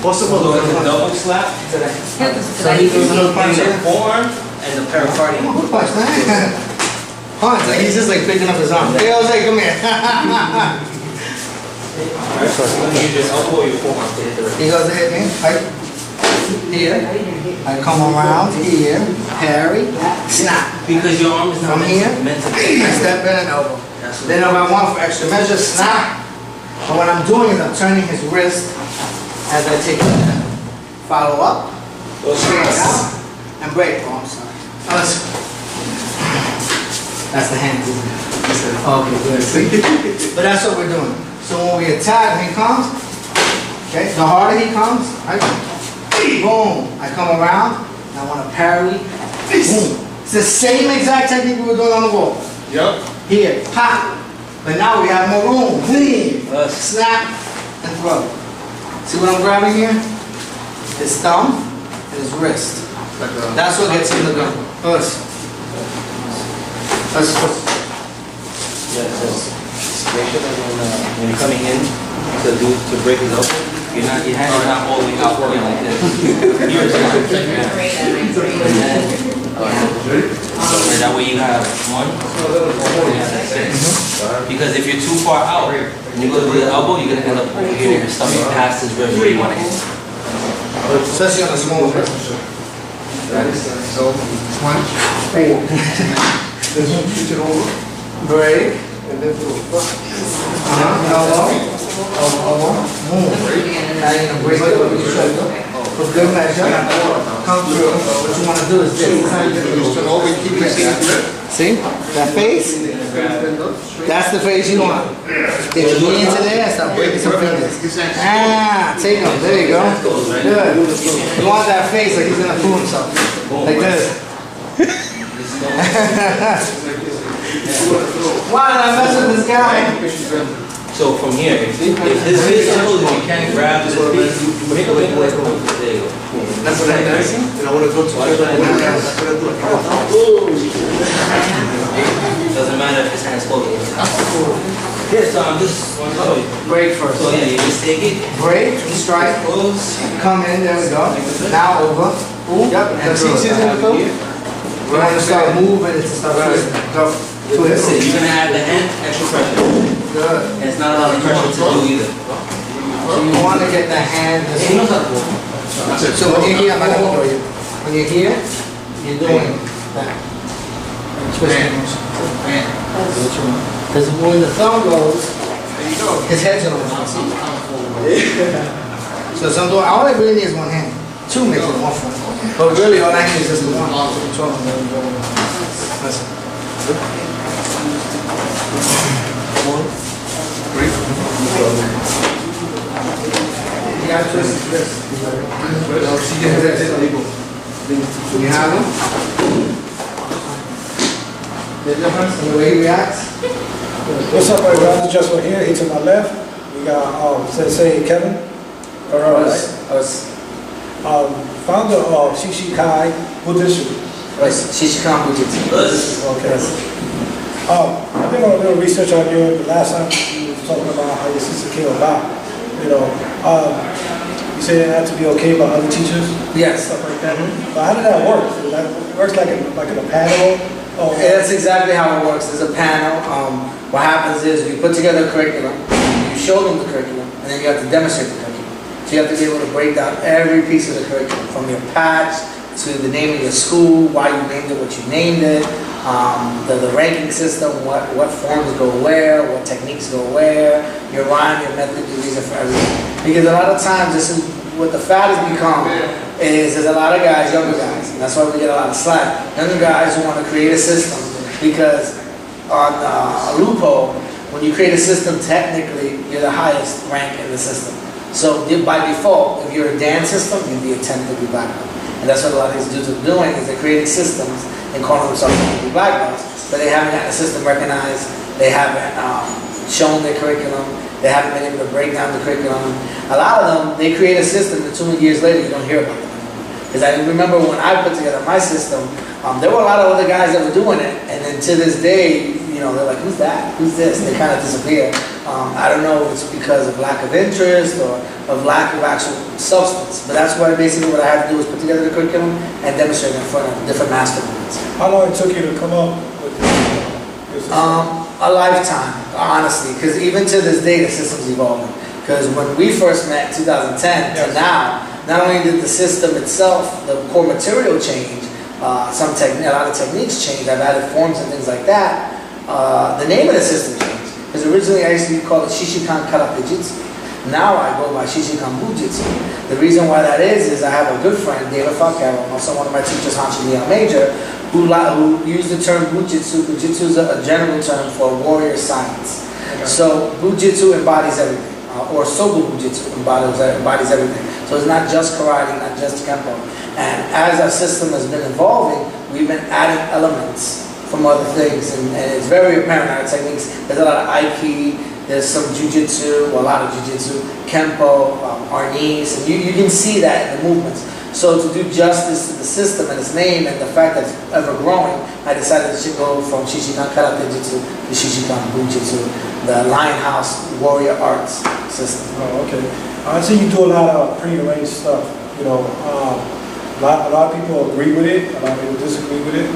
What's the double slap? So he goes in the forearm and the pericardium. Good punch, man. Punch, like he's just like picking up his arm. Hey, Jose, come here. Alright, so you use your elbow or your forearm to hit the wrist. He goes to hit me, right here. I come around here, parry, snap. Because your arm is not From here, meant to I step in and elbow. Then if I want for extra measure, snap. But what I'm doing is I'm turning his wrist as I take it. Follow up, straight out, and break. Oh, I'm sorry. Oh, that's the hand. Okay, good. See? But that's what we're doing. So when we attack, when he comes, okay, the harder he comes, right? Boom. I come around, and I want to parry. Boom. It's the same exact technique we were doing on the wall. Yep. Here, pop. But now we have more room. Clean. Snap and throw. See what I'm grabbing here? His thumb and his wrist. That's what gets him the gun. Us. Make sure that when you're coming in to break his elbow, your hand is not all the way out like this. And that way you have one, because if you're too far out and you go to the elbow, you're going to end up over here in your stomach past his ribs where you want to hit. Especially on a small wrist. So, punch. Then switch it over. Break. And then throw. Elbow. Move. Now you're going to break it with your shoulder. For good measure. Come through. What you want to do is this. See? That face? That's the face you want. If you lean into there, start breaking some fingers. Ah, take them. There you go. Good. You want that face like he's going to fool himself. Like this. Why did I mess with this guy? So from here, if his face is closed, you can't grab his face, make a way to let go. There you go. That's what I do. And I want to go to Doesn't matter if his hand's closed. Yeah, so I'm just want to show you. Break first. So yeah, you just take it. Break, strike, Close. come in, there we go. Now over. Yep, and twist. We're going to start moving it to start twisting. Go. Twist. You're going to add the hand, extra pressure. Good. And it's not a lot of pressure to do either. So you want to get the hand this way. So when you're here, I'm not going to throw you. When you're here, you're doing that. Twisting motion. Because when the thumb goes, his head's going to move. So all I really need is one hand. Two makes it one front. But really all I need is just the one. Control them. Listen. One. Three. You got to twist his wrist. You have him? The difference in the way he reacts? What's up, everyone? This is Jessone here. He to my left. We got Sensei Kevin Pereira, right? Founder of Shishikan Bujutsu. Shishikan Bujutsu. Okay. I did a little research on you. The last time you were talking about how your sister came about. You know, you said it had to be okay by other teachers. Yes. Stuff like that. But how did that work? That works like in a panel. Oh, yeah, that's exactly how it works. There's a panel. What happens is you put together a curriculum, you show them the curriculum, and then you have to demonstrate the curriculum. So you have to be able to break down every piece of the curriculum, from your patch to the name of your school, why you named it, what you named it, the ranking system, what forms go where, what techniques go where, your rhyme, your method, your reason for everything. Because a lot of times, this is what the fad has become, is there's a lot of guys, younger guys, and that's why we get a lot of slack. Younger guys who want to create a system, because on a loophole, when you create a system, technically, you're the highest rank in the system. So by default, if you're a dance system, you'd be a 10-degree black belt. And that's what a lot of these dudes are doing, is they're creating systems and calling themselves 10-degree black belts, but they haven't gotten the system recognized, they haven't shown their curriculum, they haven't been able to break down the curriculum. A lot of them, they create a system that 2 years later, you don't hear about them. Because I remember when I put together my system, there were a lot of other guys that were doing it, and then to this day, you know, they're like, who's that? Who's this? They kind of disappear. I don't know if it's because of lack of interest or of lack of actual substance, but that's what basically what I had to do was put together the curriculum and demonstrate in front of different masterminds. How long it took you to come up with this? A lifetime, honestly, because even to this day the system's evolving. Because when we first met in 2010 to now, not only did the system itself, the core material change, a lot of techniques changed. I've added forms and things like that. The name of the system changed. Because originally I used to call it Shishikan Bujutsu. Now I go by Shishikan Bujutsu. The reason why that is I have a good friend, David Falcaro, and also one of my teachers, Hanshi Major, who used the term Bujutsu. Bujutsu is a general term for warrior science. Okay. So Bujutsu embodies everything. Or Sobu Bujutsu embodies everything. So it's not just karate, not just kempo. And as our system has been evolving, we've been adding elements from other things, and it's very apparent our techniques. There's a lot of Aiki, there's some Jujitsu, a lot of Jujitsu, Kempo, Arnis, and you can see that in the movements. So to do justice to the system and its name and the fact that it's ever growing, I decided it should go from Shishikan Karate Jitsu to Shishikan Bujutsu, the Lionhouse Warrior Arts system. Oh, okay. I see you do a lot of pre-arranged stuff, you know. A lot of people agree with it, a lot of people disagree with it.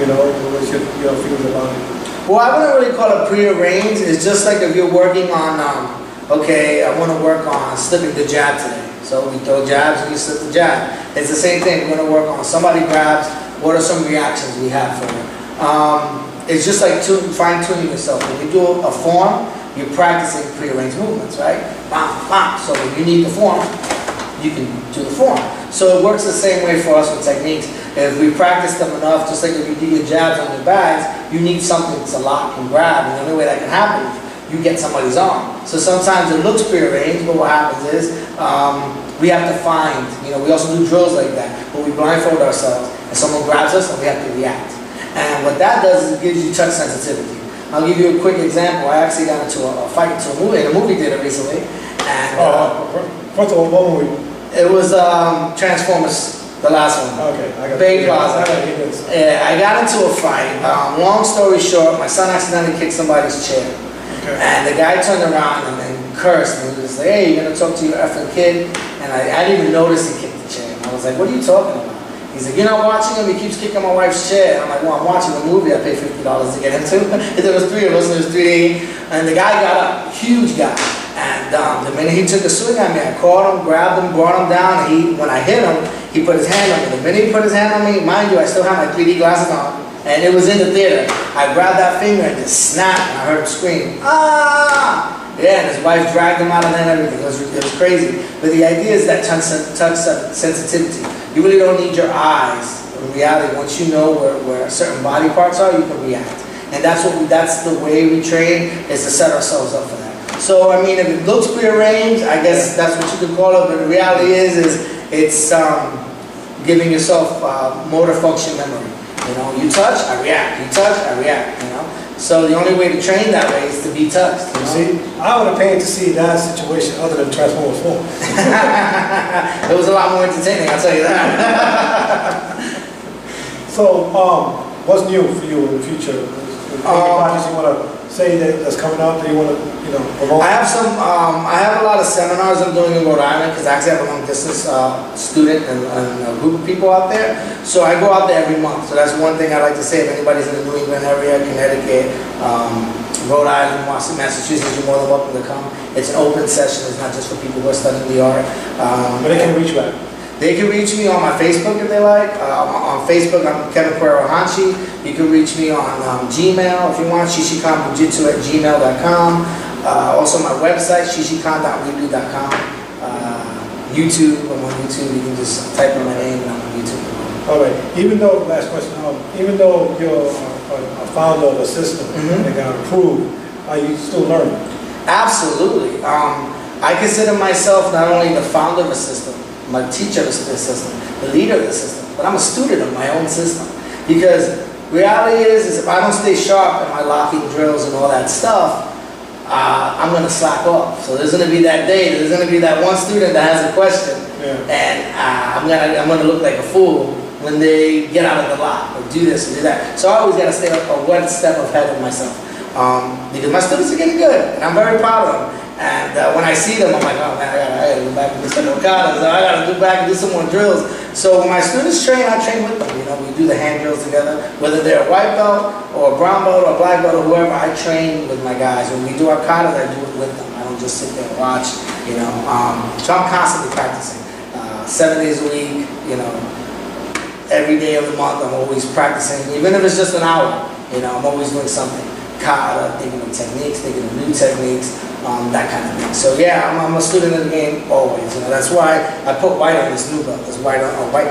You know, what's your feelings about it? Well, I wouldn't really call it pre-arranged. It's just like if you're working on, okay, I want to work on slipping the jab today. So we throw jabs and you slip the jab. It's the same thing. We're going to work on somebody grabs, what are some reactions we have for it. It's just like fine-tuning yourself. When you do a form, you're practicing pre-arranged movements, right? Bam, bam. So when you need the form, you can do the form. So it works the same way for us with techniques. If we practice them enough, just like if you do your jabs on your bags, you need something to lock and grab, and the only way that can happen is you get somebody's arm. So sometimes it looks prearranged, but what happens is we have to find, we also do drills like that, but we blindfold ourselves, and someone grabs us, and we have to react. And what that does is it gives you touch sensitivity. I'll give you a quick example. I actually got into a fight in a movie theater recently, and first of all, what movie? It was Transformers, the last one. Okay, I got Bay Plaza. Yeah, I got into a fight. Long story short, my son accidentally kicked somebody's chair. Okay. And the guy turned around and cursed, and he was like, hey, you're going to talk to your effing kid? And I didn't even notice he kicked the chair. And I was like, what are you talking about? He's like, you're not watching him? He keeps kicking my wife's chair. I'm like, well, I'm watching the movie I paid $50 to get into. There was three of us, and there was three. And the guy got up, huge guy. And the minute he took a swing at me, I caught him, grabbed him, brought him down, and when I hit him, he put his hand on me. The minute he put his hand on me, mind you, I still had my 3D glasses on, and it was in the theater. I grabbed that finger and just snapped, and I heard him scream, ah! Yeah, and his wife dragged him out of there and everything. It was crazy. But the idea is that touch sensitivity. You really don't need your eyes. In reality, once you know where certain body parts are, you can react. And that's the way we train, is to set ourselves up for that. So, I mean, if it looks prearranged, I guess that's what you could call it, but the reality is it's giving yourself motor function memory. You touch, I react. You touch, I react, So the only way to train that way is to be touched. You see, I would have paid to see that situation other than Transformers 4. It was a lot more entertaining, I'll tell you that. So, what's new for you in the future? Any projects you want to say that's coming up that you want to, promote? I have a lot of seminars I'm doing in Rhode Island, because I actually have a long distance student and a group of people out there. So I go out there every month. So that's one thing I like to say. If anybody's in the New England area, Connecticut, Rhode Island, Massachusetts, you're more than welcome to come. It's an open session. It's not just for people who are studying the art. But they can reach you at? They can reach me on my Facebook if they like. On Facebook, I'm Kevin Pereira Hanshi. You can reach me on Gmail if you want, shishikanbujutsu@gmail.com. Also my website, shishikan.weebly.com. YouTube, I'm on YouTube. You can just type in my name and I'm on YouTube. All right. Last question, even though you're a founder of a system that got approved, are you still learning? Absolutely. I consider myself not only the founder of a system, I'm a teacher of the system, the leader of the system, but I'm a student of my own system. Because reality is if I don't stay sharp in my locking drills and all that stuff, I'm going to slack off. So there's going to be that day, there's going to be that one student that has a question, and I'm going to look like a fool when they get out of the lock or do this or do that. So I always got to stay up one step ahead of myself. because my students are getting good, and I'm very proud of them. And when I see them, I'm like, oh man, I gotta go back and do some more katas, or I gotta go back and do some more drills. So when my students train, I train with them. You know, we do the hand drills together, whether they're a white belt or a brown belt or a black belt or whoever. I train with my guys. When we do our katas, I do it with them. I don't just sit there and watch. You know, so I'm constantly practicing, 7 days a week. You know, every day of the month, I'm always practicing, even if it's just an hour. You know, I'm always doing something. Kata, thinking of techniques, thinking of new techniques, that kind of thing. So yeah, I'm a student of the game always. You know, that's why I put white on this new belt. There's white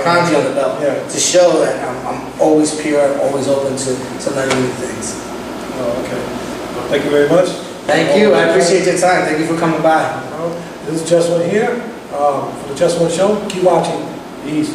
kanji on the belt, to show that I'm always pure, always open to learning new things. Oh, okay. Well, thank you very much. Thank you. I appreciate your time. Thank you for coming by. This is Jessone here for the Jessone Show. Keep watching. Peace.